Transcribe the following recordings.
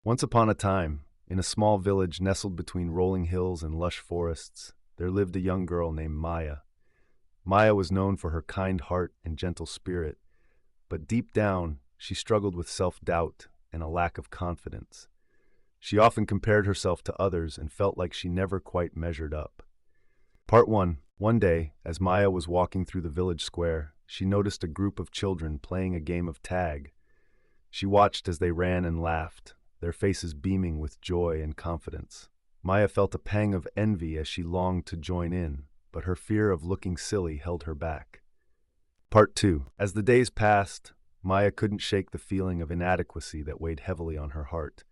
Once upon a time, in a small village nestled between rolling hills and lush forests, there lived a young girl named Maya. Maya was known for her kind heart and gentle spirit, but deep down, she struggled with self-doubt and a lack of confidence. She often compared herself to others and felt like she never quite measured up. Part 1. One day, as Maya was walking through the village square, she noticed a group of children playing a game of tag. She watched as they ran and laughed, their faces beaming with joy and confidence. Maya felt a pang of envy as she longed to join in, but her fear of looking silly held her back. Part 2. As the days passed, Maya couldn't shake the feeling of inadequacy that weighed heavily on her heart.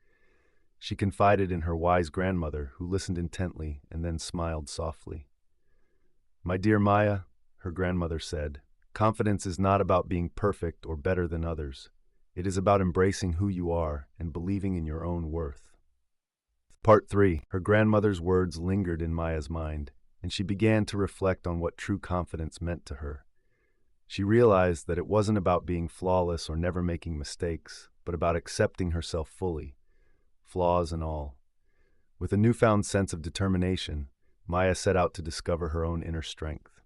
She confided in her wise grandmother, who listened intently and then smiled softly. "My dear Maya," her grandmother said, "confidence is not about being perfect or better than others. It is about embracing who you are and believing in your own worth." Part 3. Her grandmother's words lingered in Maya's mind, and she began to reflect on what true confidence meant to her. She realized that it wasn't about being flawless or never making mistakes, but about accepting herself fully, flaws and all. With a newfound sense of determination, Maya set out to discover her own inner strength.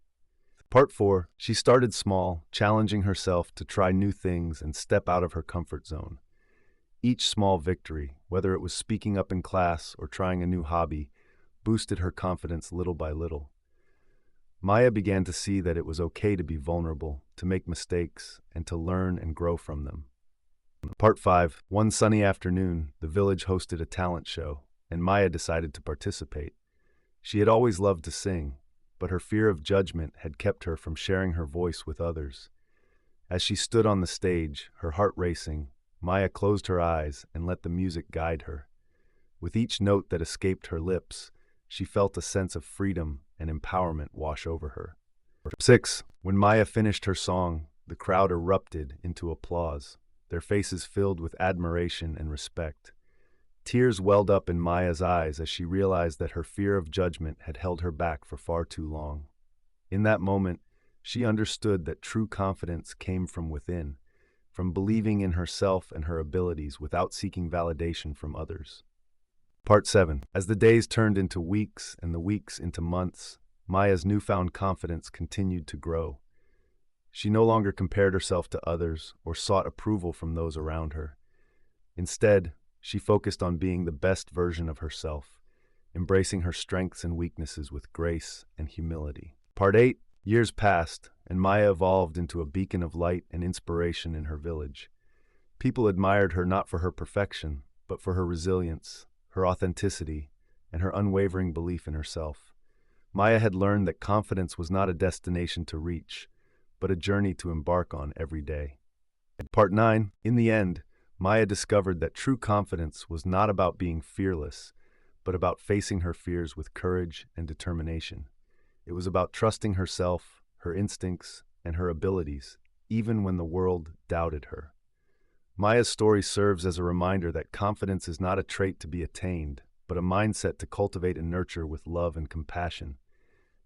Part 4. She started small, challenging herself to try new things and step out of her comfort zone. Each small victory, whether it was speaking up in class or trying a new hobby, boosted her confidence little by little. Maya began to see that it was okay to be vulnerable, to make mistakes, and to learn and grow from them. Part 5. One sunny afternoon, the village hosted a talent show, and Maya decided to participate. She had always loved to sing, but her fear of judgment had kept her from sharing her voice with others. As she stood on the stage, her heart racing, Maya closed her eyes and let the music guide her. With each note that escaped her lips, she felt a sense of freedom and empowerment wash over her. 6. When Maya finished her song, the crowd erupted into applause, their faces filled with admiration and respect. Tears welled up in Maya's eyes as she realized that her fear of judgment had held her back for far too long. In that moment, she understood that true confidence came from within, from believing in herself and her abilities without seeking validation from others. Part 7. As the days turned into weeks and the weeks into months, Maya's newfound confidence continued to grow. She no longer compared herself to others or sought approval from those around her. Instead, she focused on being the best version of herself, embracing her strengths and weaknesses with grace and humility. Part 8. Years passed, and Maya evolved into a beacon of light and inspiration in her village. People admired her not for her perfection, but for her resilience, her authenticity, and her unwavering belief in herself. Maya had learned that confidence was not a destination to reach, but a journey to embark on every day. Part 9. In the end, Maya discovered that true confidence was not about being fearless, but about facing her fears with courage and determination. It was about trusting herself, her instincts, and her abilities, even when the world doubted her. Maya's story serves as a reminder that confidence is not a trait to be attained, but a mindset to cultivate and nurture with love and compassion.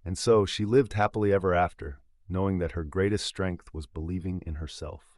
And so she lived happily ever after, knowing that her greatest strength was believing in herself.